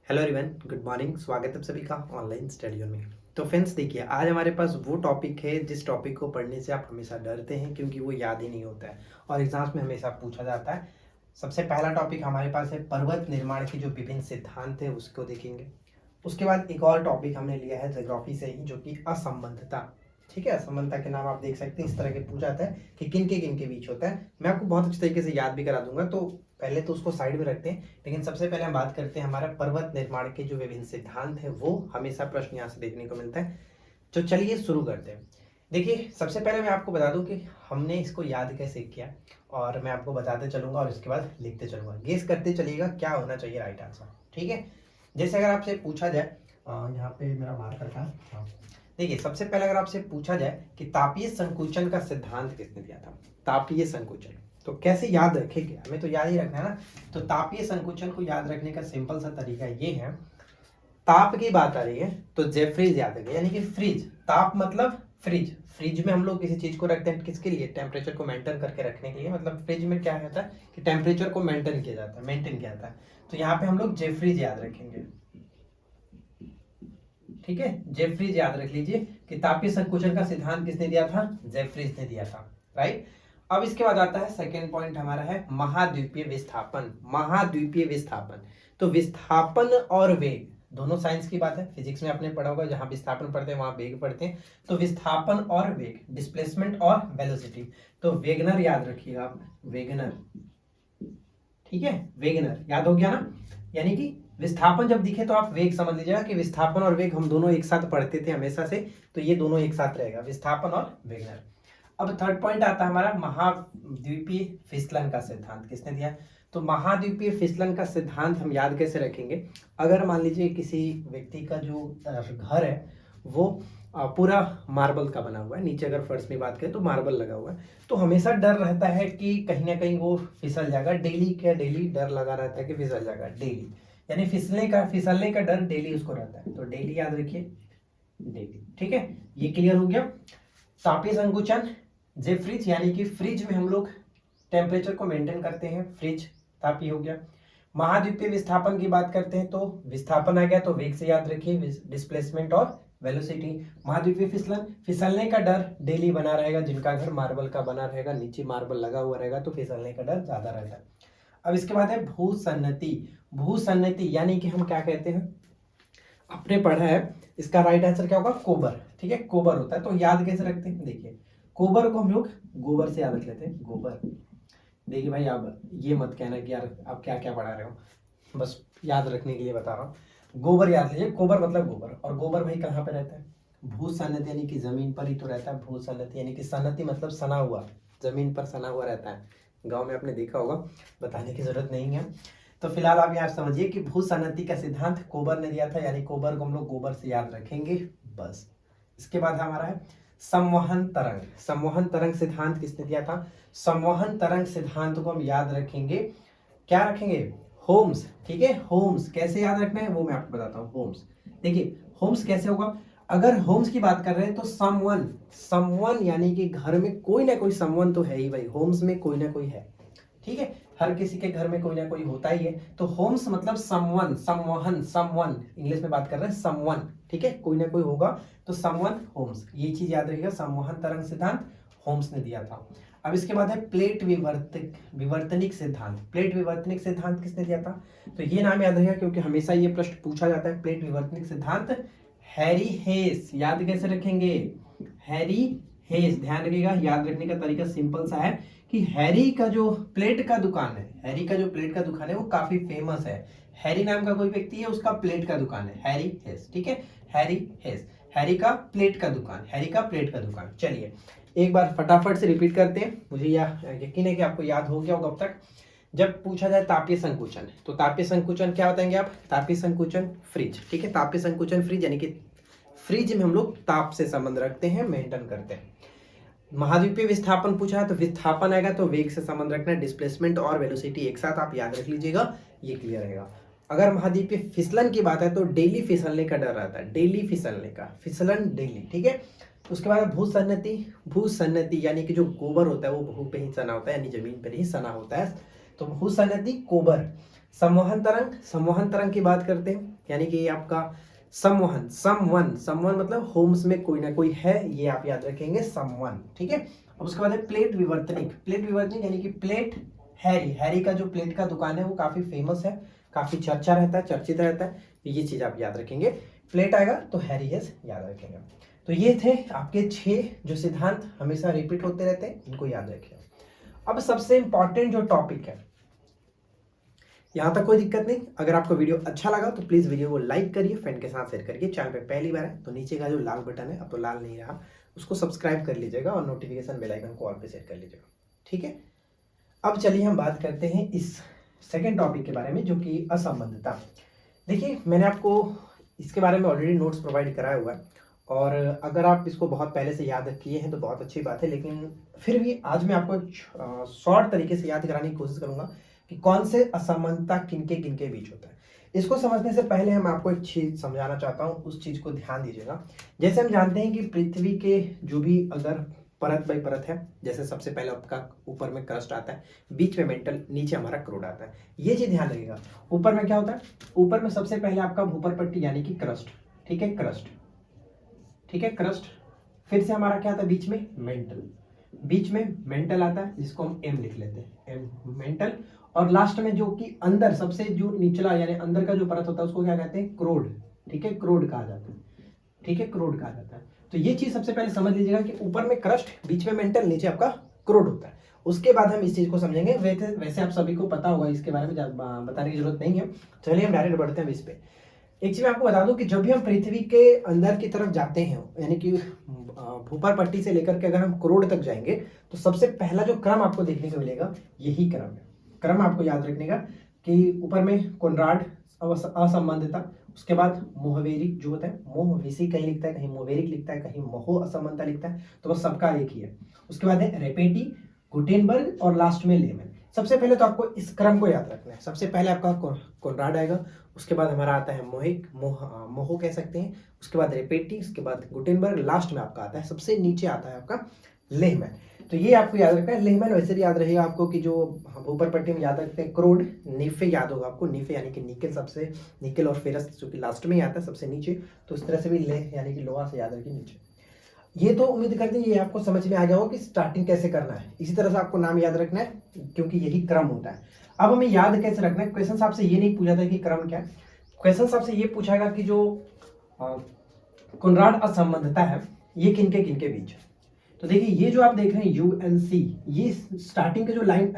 Hello everyone, good morning. स्वागत है आप सभी का ऑनलाइन स्टडी में। तो फ्रेंड्स देखिए, आज हमारे पास वो टॉपिक है जिस टॉपिक को पढ़ने से आप हमेशा डरते हैं क्योंकि वो याद ही नहीं होता है और एग्जाम्स में हमेशा पूछा जाता है। सबसे पहला टॉपिक हमारे पास है पर्वत निर्माण के जो विभिन्न सिद्धांत है उसको देखेंगे। उसके बाद एक और टॉपिक हमने लिया है ज्योग्राफी से ही, जो कि असंबंधता। ठीक है, असंबंधता के नाम आप देख सकते हैं। इस तरह के पूछा जाता है कि किन के बीच होता है। मैं आपको बहुत अच्छे तरीके से याद भी करा दूंगा, तो पहले तो उसको साइड में रखते हैं। लेकिन सबसे पहले हम बात करते हैं हमारा पर्वत निर्माण के जो विभिन्न सिद्धांत है, वो हमेशा प्रश्न यहाँ से देखने को मिलता है। तो चलिए शुरू करते हैं। देखिए, सबसे पहले मैं आपको बता दूं कि हमने इसको याद कैसे किया, और मैं आपको बताते चलूंगा और इसके बाद लिखते चलूंगा। गेस करते चलिएगा क्या होना चाहिए राइट आंसर। ठीक है, जैसे अगर आपसे पूछा जाए, यहाँ पे मेरा मार्कर था। हाँ, देखिए सबसे पहले अगर आपसे पूछा जाए कि तापीय संकुचन का सिद्धांत किसने दिया था। तापीय संकुचन तो कैसे याद रखेंगे, हमें तो याद ही रखना है ना। तो तापीय संकुचन को याद रखने का सिंपल सा तरीका ये है, ताप की बात आ रही है तो जेफ्रीज याद रखिए, यानी कि फ्रिज। ताप मतलब फ्रिज। फ्रिज में हम लोग किसी चीज को रखते हैं किसके लिए, टेम्परेचर को मेंटेन करके रखने के लिए। मतलब फ्रिज में क्या होता है कि टेम्परेचर को मेंटेन किया जाता है, मेंटेन किया जाता है। तो यहाँ पे हम लोग जेफ्रीज याद रखेंगे। ठीक है, जेफ्रीज याद रख लीजिए कि तापीय संकुचन का सिद्धांत किसने दिया था, जेफ्रीज ने दिया था। राइट। अब इसके बाद आता है सेकेंड पॉइंट हमारा है महाद्वीपीय विस्थापन। महाद्वीपीय विस्थापन तो विस्थापन और वेग दोनों साइंस की बात है। फिजिक्स में आपने पढ़ा होगा, जहां विस्थापन पढ़ते हैं वहां वेग पढ़ते हैं। तो विस्थापन और वेग, डिस्प्लेसमेंट और वेलोसिटी। तो वेगनर याद रखिएगा आप, वेगनर। ठीक है, वेगनर याद हो गया ना। यानी कि विस्थापन जब दिखे तो आप वेग समझ लीजिएगा कि विस्थापन और वेग हम दोनों एक साथ पढ़ते थे हमेशा से, तो ये दोनों एक साथ रहेगा, विस्थापन और वेगनर। अब थर्ड पॉइंट आता है हमारा महाद्वीपीय फिसलन का सिद्धांत किसने दिया। तो महाद्वीपीय फिसलन का सिद्धांत हम याद कैसे रखेंगे, अगर मान लीजिए किसी व्यक्ति का जो घर है वो पूरा मार्बल का बना हुआ है, नीचे अगर फर्श में बात करें तो मार्बल लगा हुआ है, तो हमेशा डर रहता है कि कहीं ना कहीं वो फिसल जाएगा। डेली क्या, डेली डर लगा रहता है कि फिसल जाएगा डेली, यानी फिसलने का डर डेली उसको रहता है। तो डेली याद रखिए, डेली। ठीक है, ये क्लियर हो गया। तापीय संकुचन, जेफ्रिज यानी कि फ्रिज में हम लोग टेम्परेचर को मेंटेन करते हैं, फ्रिज तापीय हो गया। महाद्वीपीय विस्थापन की बात करते हैं तो विस्थापन आ गया, तो वेग से याद रखिए, डिस्प्लेसमेंट और वेलोसिटी। महाद्वीपीय फिसलन, फिसलने का डर डेली बना रहेगा, जिनका घर मार्बल का बना रहेगा, नीचे मार्बल लगा हुआ रहेगा, तो फिसलने का डर ज्यादा रहता है। अब इसके बाद है भूसन्नति। भूसन्नति यानी कि हम क्या कहते हैं, आपने पढ़ा है, इसका राइट आंसर क्या होगा, कोबर। ठीक है, कोबर होता है। तो याद कैसे रखते हैं, देखिए कोबर को हम लोग गोबर से याद रख लेते हैं, गोबर। देखिए भाई, आप ये मत कहना कि यार आप क्या क्या पढ़ा रहे हो, बस याद रखने के लिए बता रहा हूँ। गोबर याद लीजिए, कोबर मतलब गोबर। और गोबर भाई कहाँ पे रहता है, भूसन्नति यानी कि जमीन पर ही तो रहता है। भूसन्नति यानी कि सन्नति मतलब सना हुआ, जमीन पर सना हुआ रहता है। गांव में आपने देखा होगा, बताने की जरूरत नहीं है। तो फिलहाल आप यहाँ समझिए कि भूसन्नति का सिद्धांत कोबर ने दिया था, यानी कोबर को हम लोग गोबर से याद रखेंगे बस। इसके बाद हमारा है संवहन तरंग। संवहन तरंग सिद्धांत किसने दिया था, संवहन तरंग सिद्धांत को हम याद रखेंगे, क्या रखेंगे, होम्स। ठीक है, होम्स कैसे याद रखना है वो मैं आपको बताता हूँ। होम्स, देखिए होम्स कैसे होगा, अगर होम्स की बात कर रहे हैं तो समवन, समवन यानी कि घर में कोई ना कोई समवन तो है ही भाई, होम्स में कोई ना कोई है। ठीक है, हर किसी के घर में कोई ना कोई होता ही है। तो होम्स मतलब समवन, संवहन, समवन, इंग्लिश में बात कर रहे हैं समवन। ठीक है, कोई ना कोई होगा तो समवन, होम्स, ये चीज याद रखिएगा। संवहन तरंग सिद्धांत होम्स ने दिया था। अब इसके बाद है प्लेट विवर्तनिक सिद्धांत। प्लेट विवर्तनिक सिद्धांत किसने दिया था, तो ये नाम याद रखिएगा क्योंकि हमेशा ये प्रश्न पूछा जाता है। प्लेट विवर्तनिक सिद्धांत हैरी हेस। याद कैसे रखेंगे, हैरी हेस। ध्यान रखिएगा, याद रखने का तरीका सिंपल सा है कि हैरी का जो प्लेट का दुकान है, हैरी का जो प्लेट का दुकान है वो काफी फेमस है। हैरी नाम का कोई व्यक्ति है, उसका प्लेट का दुकान है, हैरी हेस। ठीक है, हैरी हेस, हैरी का प्लेट का दुकान, हैरी का प्लेट का दुकान। चलिए एक बार फटाफट से रिपीट करते हैं, मुझे यकीन है कि आपको याद हो गया होगा अब तक। जब पूछा जाए तापीय संकुचन, तो तापीय संकुचन क्या बताएंगे आप, तापीय संकुचन फ्रिज। ठीक है, तापीय संकुचन फ्रिज यानी कि फ्रिज में हम लोग ताप से संबंध रखते हैं, मेंटेन करते हैं। महाद्वीपीय विस्थापन पूछा है तो विस्थापन आएगा तो वेग से संबंध रखना है, डिस्प्लेसमेंट और वेलोसिटी एक साथ आप याद रख लीजिएगा, ये क्लियर रहेगा। अगर महाद्वीपीय फिसलन की बात है तो डेली फिसलने का डर रहता है, डेली फिसलने का, फिसलन डेली। ठीक है, उसके बाद भूसन्नति। भूसन्नति यानी कि जो गोबर होता है वो भू पे ही सना होता है, यानी जमीन पर ही सना होता है। तो भूसन्नति कोबर। संवहन तरंग, संवहन तरंग की बात करते हैं यानी कि ये आपका समवन, समवन मतलब होम्स में कोई ना कोई है, ये आप याद रखेंगे समवन, ठीक है। अब उसके बाद है प्लेट विवर्तनिक यानी कि प्लेट हैरी का जो प्लेट का दुकान है वो काफी फेमस है, काफी चर्चा रहता है, चर्चित रहता है, ये चीज आप याद रखेंगे। प्लेट आएगा तो हैरी हैज याद रखेंगे। तो ये थे आपके 6 जो सिद्धांत हमेशा रिपीट होते रहते हैं, इनको याद रखिए। अब सबसे इंपॉर्टेंट जो टॉपिक है, यहाँ तक कोई दिक्कत नहीं। अगर आपको वीडियो अच्छा लगा तो प्लीज वीडियो को लाइक करिए, फ्रेंड के साथ शेयर करिए। चैनल पे पहली बार है तो नीचे का जो लाल बटन है, अब तो लाल नहीं रहा, उसको सब्सक्राइब कर लीजिएगा और नोटिफिकेशन बेल आइकन को ऑल पे सेट कर लीजिएगा, ठीक है। अब चलिए हम बात करते हैं इस सेकेंड टॉपिक के बारे में, जो कि असंबद्धता। देखिए मैंने आपको इसके बारे में ऑलरेडी नोट्स प्रोवाइड कराया हुआ है, और अगर आप इसको बहुत पहले से याद किए हैं तो बहुत अच्छी बात है, लेकिन फिर भी आज मैं आपको एक शॉर्ट तरीके से याद कराने की कोशिश करूंगा कि कौन से असमानता किनके किनके बीच होता है। इसको समझने से पहले हम आपको एक चीज समझाना चाहता हूँ, उस चीज को ध्यान दीजिएगा। जैसे हम जानते हैं कि पृथ्वी के जो भी अगर परत बाई परत है, जैसे सबसे पहले आपका ऊपर में क्रस्ट आता है, बीच में मेंटल, नीचे हमारा क्रूड आता है। ये चीज ध्यान रखिएगा। ऊपर में क्या होता है, ऊपर में सबसे पहले आपका भूपर पट्टी यानी कि क्रस्ट, ठीक है, क्रस्ट, ठीक है, क्रस्ट। फिर से हमारा क्या आता है, बीच में मेंटल, बीच में मेंटल आता है, जिसको हम एम लिख लेते हैं, एम मेंटल। और लास्ट में जो कि अंदर सबसे जो निचला यानी अंदर का जो परत होता है उसको क्या कहते हैं, क्रोड, ठीक है, क्रोड कहा जाता है, ठीक है, क्रोड कहा जाता है। तो ये चीज सबसे पहले समझ लीजिएगा कि ऊपर में क्रस्ट, बीच में मेंटल, नीचे आपका क्रोड होता है। उसके बाद हम इस चीज को समझेंगे। वैसे आप सभी को पता होगा, इसके बारे में बताने की जरूरत नहीं है। चलिए हम डायरेक्ट बढ़ते हैं इस पे। एक चीज मैं आपको बता दूं कि जब भी हम पृथ्वी के अंदर की तरफ जाते हैं, यानी कि भूपर पट्टी से लेकर के अगर हम क्रोड तक जाएंगे, तो सबसे पहला जो क्रम आपको देखने को मिलेगा यही क्रम है। क्रम आपको याद रखने का कि ऊपर में कोनराड असंबंधिता, उसके बाद मोहवेरिक जो होता है, मोहवेसी कहीं लिखता है, कहीं मोहवेरिक लिखता है, कहीं मोहो असंबंधता लिखता है, तो बस सबका एक ही है। उसके बाद है रेपेटी, गुटेनबर्ग और लास्ट में लेमन। सबसे पहले तो आपको इस क्रम को याद रखना है। सबसे पहले आपका कोनराड आएगा, उसके बाद हमारा आता है मोहिक, मोहो कह सकते हैं, उसके बाद रेपेटी, उसके बाद गुटेनबर्ग, लास्ट में आपका आता है, सबसे नीचे आता है आपका लेहमैन। तो ये आपको याद रखना है। लेहमैन वैसे भी याद रहेगा आपको कि जो ऊपर पट्टी में याद रखते हैं क्रोड, नीफे याद होगा आपको, नीफे यानी कि निकेल, सबसे निकेल और फेरस जो कि लास्ट में ही आता है सबसे नीचे, तो इस तरह से भी ले यानी कि लोहा से याद रखिए नीचे। ये तो उम्मीद करते हैं ये आपको समझ में आ गया होगा कि स्टार्टिंग कैसे करना है। इसी तरह से आपको नाम याद रखना है, क्योंकि यही क्रम होता है। अब हमें याद कैसे रखना है, क्वेश्चन आपसे ये नहीं पूछा था कि क्रम क्या है, क्वेश्चन आपसे ये पूछागा कि जो कोनराड असंबंधता है ये किनके किनके बीच। तो देखिए ये जो आप देख रहे हैं यूएनसी, ये स्टार्टिंग के जो लाइन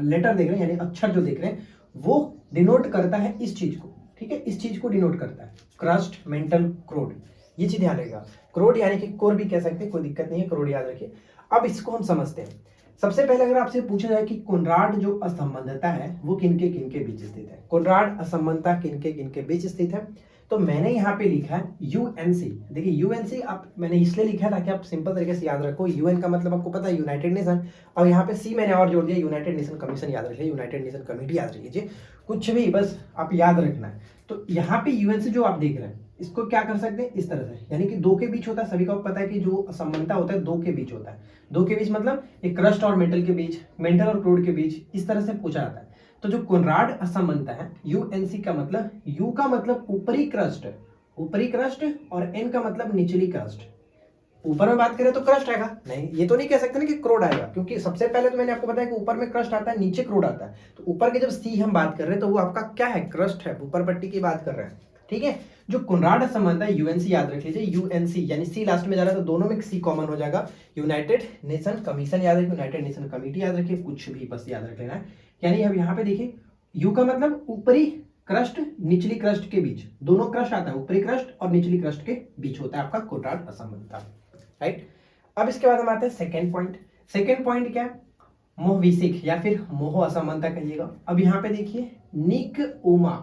लेटर देख रहे हैं यानी अक्षर जो देख रहे हैं, वो डिनोट करता है इस चीज को, ठीक है, इस चीज को डिनोट करता है, क्रस्ट, मेंटल, क्रोड। ये चीज ध्यान रखिएगा। क्रोड यानी कि कोर भी कह सकते हैं, कोई दिक्कत नहीं है, क्रोड याद रखिए। अब इसको हम समझते हैं। सबसे पहले अगर आपसे पूछा जाए कि कोनराड जो असंबंधता है वो किनके किनके बीच स्थित है, कोनराड असंबंधता किनके किनके बीच स्थित है, तो मैंने यहाँ पे लिखा है यूएनसी। देखिए यूएनसी आप मैंने इसलिए लिखा है ताकि आप सिंपल तरीके से याद रखो। यूएन का मतलब आपको पता है यूनाइटेड नेशन, और यहाँ पे सी मैंने और जोड़ दिया, यूनाइटेड नेशन कमीशन याद रखिए, यूनाइटेड नेशन कमेटी याद रखिए, कुछ भी बस आप याद रखना है। तो यहाँ पे यूएनसी जो आप देख रहे हैं इसको क्या कर सकते हैं इस तरह से, यानी कि दो के बीच होता है। सभी को पता है कि जो असमानता होता है दो के बीच होता है, दो के बीच मतलब एक क्रस्ट और मेटल के बीच, मेटल और क्रूड के बीच, इस तरह से पूछा जाता है। तो जो कोनराड असमानता है यूएनसी का मतलब, यू का मतलब ऊपरी क्रस्ट, ऊपरी क्रस्ट, और एन का मतलब निचली क्रस्ट। ऊपर में बात करें तो क्रस्ट आएगा, नहीं ये तो नहीं कह सकते ना कि क्रोड आएगा, क्योंकि सबसे पहले तो मैंने आपको बताया कि ऊपर में क्रस्ट आता है, नीचे क्रोड आता है। तो ऊपर के जब सी हम बात कर रहे हैं तो वो आपका क्या है, क्रस्ट है, ऊपर पट्टी की बात कर रहे हैं, ठीक है। जो कोनराड असमानता है यूएनसी याद रख लीजिए, यूएनसी यानी सी लास्ट में जा रहा है तो दोनों में सी कॉमन हो जाएगा। यूनाइटेड नेशन कमीशन याद रखिए, यूनाइटेड नेशन कमेटी याद रखिए, कुछ भी बस याद रख लेना है। यानी अब यहाँ पे देखिए यू का मतलब ऊपरी क्रस्ट निचली क्रस्ट के बीच, दोनों क्रस्ट आता है, ऊपरी क्रस्ट और निचली क्रस्ट के बीच होता है आपका कोनराड असमानता, राइट। अब इसके बाद हम आते हैं सेकेंड पॉइंट। सेकेंड पॉइंट क्या है, मोहविसिक या फिर मोह असमानता कहिएगा। अब यहाँ पे देखिए निक उमा,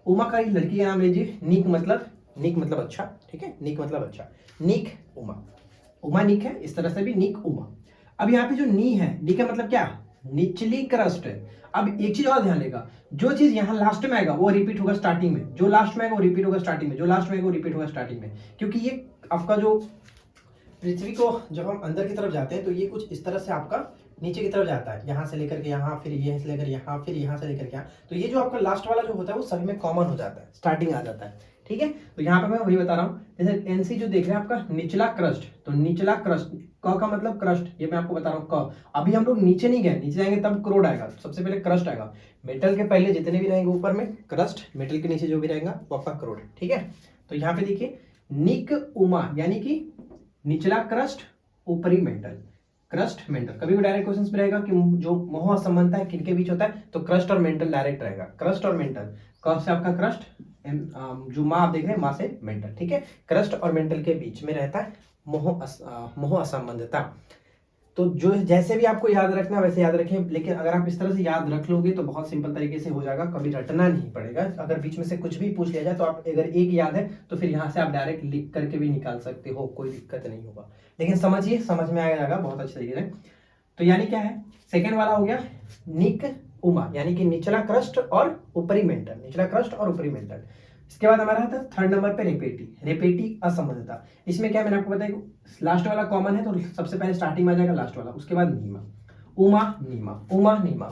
उमा का एक लड़की का नाम लीजिए, निक मतलब अच्छा, ठीक है, निक मतलब अच्छा, निक उमा, उमा निक है, इस तरह से भी निक उमा। अब यहाँ पे जो नी है, नी का मतलब क्या, निचली क्रस्ट है। अब एक चीज और ध्यान देगा, जो चीज यहाँ लास्ट में आएगा वो रिपीट होगा स्टार्टिंग में, जो लास्ट में आएगा वो रिपीट होगा स्टार्टिंग में, जो लास्ट में आएगा वो रिपीट होगा स्टार्टिंग में, क्योंकि ये आपका जो पृथ्वी को जब हम अंदर की तरफ जाते हैं तो ये कुछ इस तरह से आपका नीचे की तरफ जाता है, यहाँ से लेकर के यहाँ, फिर ये से लेकर यहाँ, फिर यहाँ से लेकर के यहाँ। तो ये जो आपका लास्ट वाला जो होता है वो सभी में कॉमन हो जाता है, स्टार्टिंग आ जाता है, ठीक है। तो यहाँ पे मैं वही बता रहा हूँ, जैसे एनसी जो देख रहे हैं आपका निचला क्रस्ट, तो निचला क्रस्ट, क का मतलब क्रस्ट, ये मैं आपको बता रहा हूँ क। अभी हम लोग नीचे नहीं गए, नीचे जाएंगे तब क्रोड आएगा, सबसे पहले क्रस्ट आएगा। मेटल के पहले जितने भी रहेंगे ऊपर में क्रस्ट, मेटल के नीचे जो भी रहेगा वो आपका क्रोड, ठीक है। तो यहाँ पे देखिए निक उमा, यानी कि निचला क्रस्ट ऊपरी मेंटल, क्रस्ट मेंटल। कभी भी डायरेक्ट क्वेश्चन में रहेगा कि जो मोह असंबंधता है किनके बीच होता है, तो क्रस्ट और मेंटल डायरेक्ट रहेगा, क्रस्ट और मेंटल। क से आपका क्रस्ट, जो माँ आप देख रहे हैं माँ से मेंटल, ठीक है। क्रस्ट और मेंटल के बीच में रहता है मोह असंबंधता। तो जो जैसे भी आपको याद रखना है वैसे याद रखें, लेकिन अगर आप इस तरह से याद रख लोगे तो बहुत सिंपल तरीके से हो जाएगा, कभी रटना नहीं पड़ेगा। अगर बीच में से कुछ भी पूछ लिया जाए तो आप अगर एक याद है तो फिर यहाँ से आप डायरेक्ट लिख करके भी निकाल सकते हो, कोई दिक्कत नहीं होगा। लेकिन समझिए, समझ में आ जाएगा बहुत अच्छे तरीके से। तो यानी क्या है, सेकेंड वाला हो गया निक उमा, यानी कि निचला क्रस्ट और ऊपरी मेंटल, निचला क्रस्ट और ऊपरी मेंटल। इसके बाद हमारा था थर्ड नंबर पे रेपेटी, रेपेटी असंबंधता। इसमें क्या मैंने आपको बताया, लास्ट वाला कॉमन है तो सबसे पहले स्टार्टिंग में आ जाएगा लास्ट वाला, उसके बाद नीमा, उमा नीमा, उमा नीमा,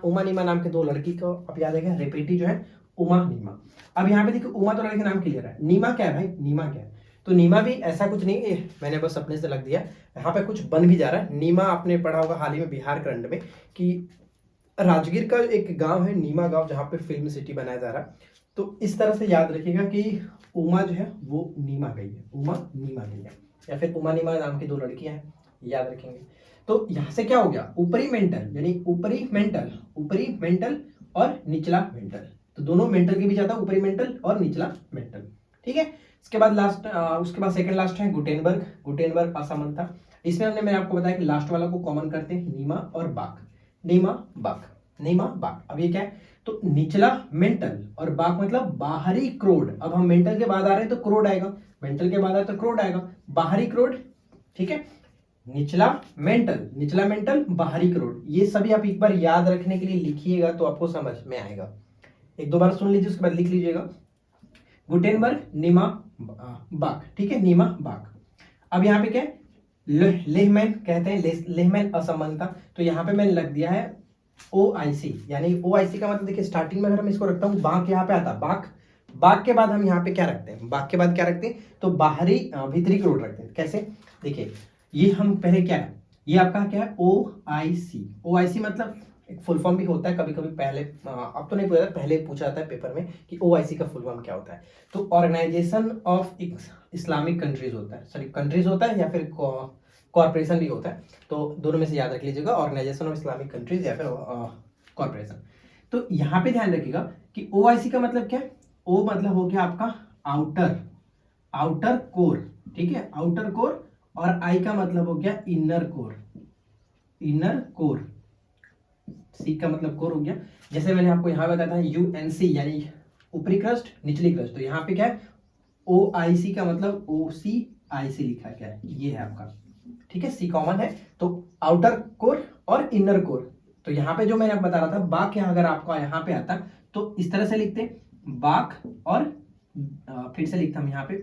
उमा नीमा नाम के दो लड़की को अब याद है, रेपेटी जो है उमा नीमा। अब यहाँ पे देखिए उमा तो लड़के नाम क्लियर है, नीमा क्या है भाई, नीमा क्या है, तो नीमा भी ऐसा कुछ नहीं है, मैंने बस अपने से लग दिया, यहाँ पे कुछ बन भी जा रहा है। नीमा आपने पढ़ा होगा हाल ही में बिहार के अंडर में कि राजगीर का एक गांव है नीमा गांव, जहाँ पे फिल्म सिटी बनाया जा रहा है। तो इस तरह से याद रखिएगा कि उमा जो है वो नीमा गई है, उमा नीमा गई है, या फिर उमा नीमा नाम की दो लड़कियां हैं, याद रखेंगे। तो यहाँ से क्या हो गया, ऊपरी मेंटल, यानी ऊपरी मेंटल और निचला मेंटल, तो दोनों मेंटल के बीच आता है ऊपरी मेंटल और निचला मेंटल, ठीक है। इसके बाद लास्ट, उसके बाद सेकंड लास्ट है गुटेनबर्ग असमानता। इसमें हमने मैंने आपको बताया कि लास्ट वाला को कॉमन करते हैं नीमा और बाक, नीमा बाक। अब ये क्या है, तो निचला मेंटल और बाक मतलब बाहरी क्रोड। अब हम मेंटल के बाद आ रहे हैं तो क्रोड आएगा, मेंटल के बाद आए तो क्रोड आएगा, बाहरी क्रोड, ठीक है। निचला मेंटल बाहरी क्रोड, ये सभी आप एक बार याद रखने के लिए लिखिएगा तो आपको समझ में आएगा। एक दो बार सुन लीजिए, उसके बाद लिख लीजिएगा। गुटेनबर्ग नीमा बाक, ठीक है, नीमा बाक। अब यहाँ पे क्या है, लेहमैन कहते हैं, लेहमैन असमानता। तो यहाँ पे मैंने लग दिया है OIC, यानी OIC का मतलब देखिए स्टार्टिंग में अगर हम इसको रखता हूँ, बाक यहाँ पे आता है, बाक के बाद हम यहाँ पे क्या रखते हैं, बाक के बाद क्या रखते हैं, तो बाहरी भीतरी क्रोड रखते हैं। कैसे, देखिए ये हम पहले क्या है, ये आपका क्या है OIC मतलब एक फुल फॉर्म भी होता है कभी कभी, पहले अब तो नहीं पूछा, पहले पूछा जाता है पेपर में कि OIC का फुल फॉर्म क्या होता है। तो ऑर्गेनाइजेशन ऑफ इस्लामिक कंट्रीज होता है, सॉरी कंट्रीज होता है या फिर कॉर्पोरेशन भी होता है, तो दोनों में से याद रख लीजिएगा, ऑर्गेनाइजेशन ऑफ इस्लामिक कंट्रीज या फिर कॉर्पोरेशन। तो यहाँ पे ध्यान रखिएगा कि OIC का मतलब क्या है, O मतलब हो गया आपका आउटर कोर, ठीक है, आउटर कोर, और I का मतलब हो गया इनर कोर, C का मतलब कोर हो गया। जैसे मैंने आपको यहाँ बताया था UNC यानी ऊपरी क्रस्ट निचली क्रस्ट, तो यहाँ पे क्या है OIC का मतलब OCIC लिखा क्या है, ये है आपका, ठीक है, C कॉमन है। तो आउटर कोर और इनर कोर, तो यहाँ पे जो मैंने बता रहा था बाक, यहाँ अगर आपका यहाँ पे आता तो इस तरह से लिखते बाक, और फिर से लिखता हम यहाँ पे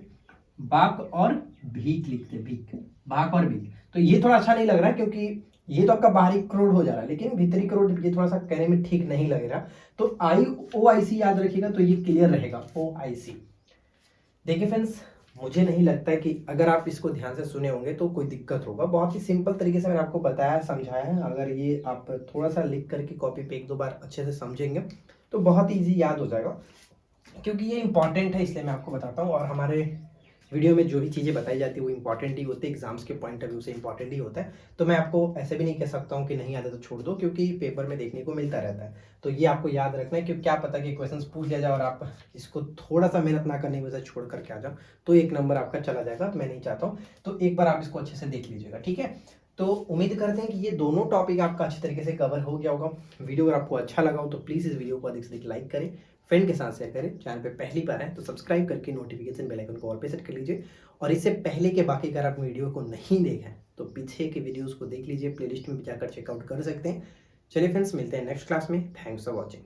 बाक और भीक लिखते, बाक और भीक। तो ये थोड़ा अच्छा नहीं लग रहा है क्योंकि ये तो आपका बाहरी क्रोड हो जा रहा है, लेकिन भीतरी क्रोड ये थोड़ा सा कहने में ठीक नहीं लग रहा। तो OIC याद रखिएगा तो ये क्लियर रहेगा, OIC। देखिए फ्रेंड्स, मुझे नहीं लगता है कि अगर आप इसको ध्यान से सुने होंगे तो कोई दिक्कत होगा, बहुत ही सिंपल तरीके से मैंने आपको बताया समझाया है। अगर ये आप थोड़ा सा लिख करके कॉपी पे एक दो बार अच्छे से समझेंगे तो बहुत ईजी याद हो जाएगा, क्योंकि ये इंपॉर्टेंट है इसलिए मैं आपको बताता हूँ। और हमारे वीडियो में जो भी चीज़ें बताई जाती है वो इंपॉर्टेंट ही होती है, एग्जाम्स के पॉइंट ऑफ व्यू से इंपॉर्टेंट ही होता है। तो मैं आपको ऐसे भी नहीं कह सकता हूँ कि नहीं आता तो छोड़ दो, क्योंकि पेपर में देखने को मिलता रहता है। तो ये आपको याद रखना है, क्योंकि क्या पता कि क्वेश्चंस पूछ लिया जाए और आप इसको थोड़ा सा मेहनत ना करने की वजह से छोड़ करके आ जाओ तो एक नंबर आपका चला जाएगा, मैं नहीं चाहता हूँ। तो एक बार आप इसको अच्छे से देख लीजिएगा, ठीक है। तो उम्मीद करते हैं कि ये दोनों टॉपिक आपका अच्छे तरीके से कवर हो गया होगा। वीडियो अगर आपको अच्छा लगा हो तो प्लीज़ इस वीडियो को अधिक से अधिक लाइक करें, फ्रेंड के साथ शेयर करें। चैनल पे पहली बार है तो सब्सक्राइब करके नोटिफिकेशन बेल आइकन को ऑल पे सेट कर लीजिए। और इससे पहले के बाकी अगर आप वीडियो को नहीं देखें तो पीछे के वीडियोस को देख लीजिए, प्लेलिस्ट में जाकर चेकआउट कर सकते हैं। चलिए फ्रेंड्स, मिलते हैं नेक्स्ट क्लास में। Thanks for watching.